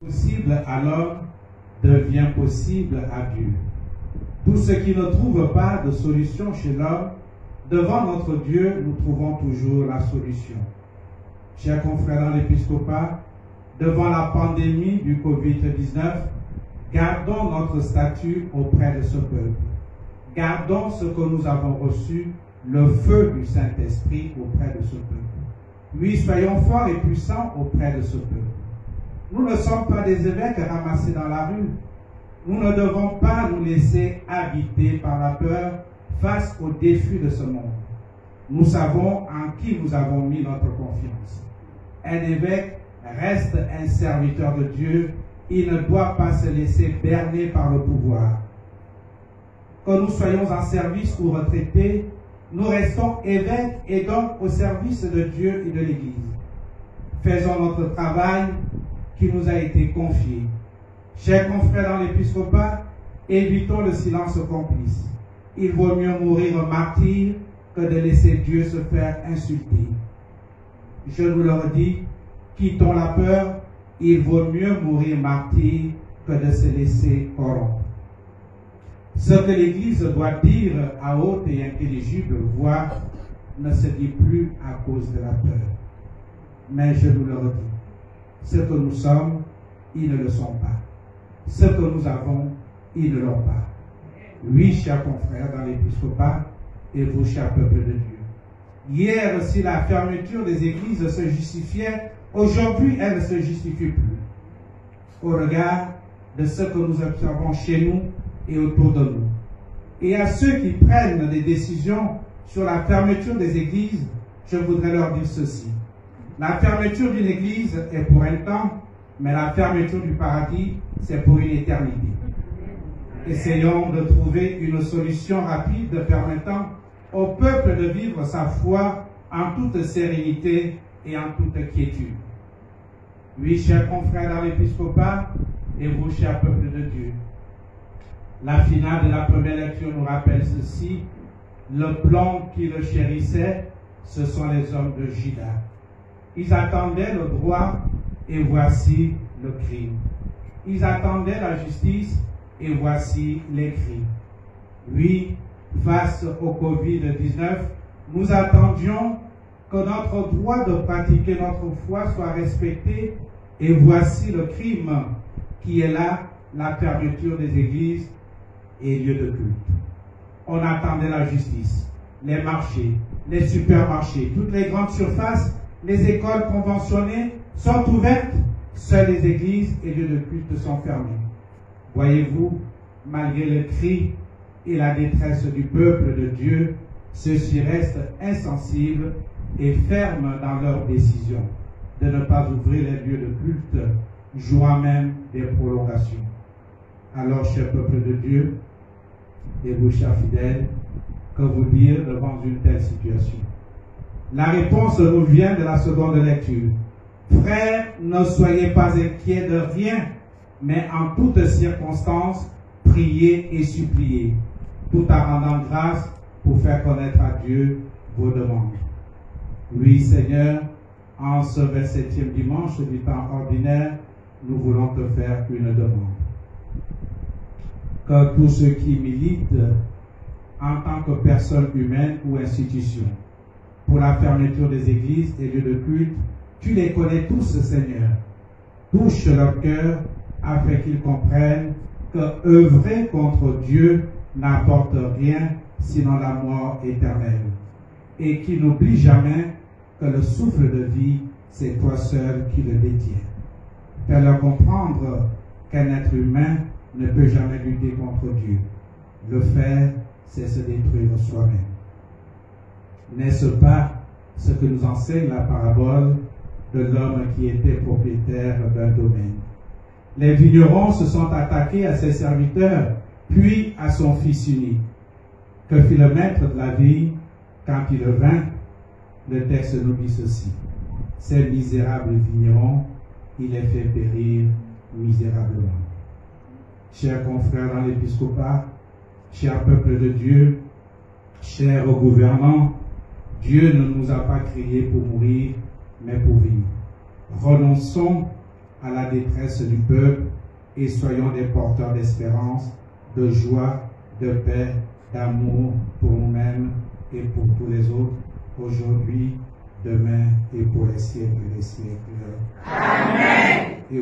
Possible à l'homme devient possible à Dieu. Tout ce qui ne trouve pas de solution chez l'homme, devant notre Dieu, nous trouvons toujours la solution. Chers confrères dans l'épiscopat, devant la pandémie du Covid-19, gardons notre statut auprès de ce peuple. Gardons ce que nous avons reçu, le feu du Saint-Esprit auprès de ce peuple. Oui, soyons forts et puissants auprès de ce peuple. Nous ne sommes pas des évêques ramassés dans la rue. Nous ne devons pas nous laisser habiter par la peur face aux défis de ce monde. Nous savons en qui nous avons mis notre confiance. Un évêque reste un serviteur de Dieu. Il ne doit pas se laisser berner par le pouvoir. Que nous soyons en service ou retraités, nous restons évêques et donc au service de Dieu et de l'Église. Faisons notre travail qui nous a été confié. Chers confrères dans l'épiscopat, évitons le silence complice. Il vaut mieux mourir martyr que de laisser Dieu se faire insulter. Je vous le redis, quittons la peur, il vaut mieux mourir martyr que de se laisser corrompre. Ce que l'Église doit dire à haute et intelligible voix ne se dit plus à cause de la peur. Mais je vous le redis, ce que nous sommes, ils ne le sont pas. Ce que nous avons, ils ne l'ont pas. Oui, chers confrères dans l'épiscopat, et vous, chers peuple de Dieu. Hier, si la fermeture des églises se justifiait, aujourd'hui, elle ne se justifie plus. Au regard de ce que nous observons chez nous et autour de nous. Et à ceux qui prennent des décisions sur la fermeture des églises, je voudrais leur dire ceci. La fermeture d'une église est pour un temps, mais la fermeture du paradis, c'est pour une éternité. Essayons de trouver une solution rapide permettant au peuple de vivre sa foi en toute sérénité et en toute quiétude. Oui, chers confrères dans l'épiscopat, et vous, chers peuple de Dieu, la finale de la première lecture nous rappelle ceci. Le plan qui le chérissait, ce sont les hommes de Juda. Ils attendaient le droit et voici le crime. Ils attendaient la justice et voici les crimes. Oui, face au Covid-19, nous attendions que notre droit de pratiquer notre foi soit respecté et voici le crime qui est là, la fermeture des églises et lieux de culte. On attendait la justice, les marchés, les supermarchés, toutes les grandes surfaces, les écoles conventionnées sont ouvertes, seules les églises et lieux de culte sont fermés. Voyez-vous, malgré le cri et la détresse du peuple de Dieu, ceux-ci restent insensibles et fermes dans leur décision de ne pas ouvrir les lieux de culte, jouant même des prolongations. Alors, cher peuple de Dieu, et vous, chers fidèles, que vous dire devant une telle situation? La réponse nous vient de la seconde lecture. Frères, ne soyez pas inquiets de rien, mais en toutes circonstances, priez et suppliez, tout en rendant grâce pour faire connaître à Dieu vos demandes. Oui, Seigneur, en ce 27e dimanche du temps ordinaire, nous voulons te faire une demande. Que tous ceux qui militent en tant que personnes humaines ou institutions pour la fermeture des églises et lieux de culte, tu les connais tous, Seigneur. Touche leur cœur afin qu'ils comprennent que œuvrer contre Dieu n'apporte rien sinon la mort éternelle. Et qu'ils n'oublient jamais que le souffle de vie, c'est toi seul qui le détiens. Fais-leur comprendre qu'un être humain ne peut jamais lutter contre Dieu. Le faire, c'est se détruire soi-même. N'est-ce pas ce que nous enseigne la parabole de l'homme qui était propriétaire d'un domaine? Les vignerons se sont attaqués à ses serviteurs, puis à son fils unique. Que fit le maître de la vigne quand il vint? Le texte nous dit ceci. Ces misérables vignerons, il les fait périr misérablement. Chers confrères dans l'épiscopat, chers peuple de Dieu, chers gouvernants, Dieu ne nous a pas créés pour mourir, mais pour vivre. Renonçons à la détresse du peuple et soyons des porteurs d'espérance, de joie, de paix, d'amour pour nous-mêmes et pour tous les autres, aujourd'hui, demain et pour les siècles des siècles. Amen. Et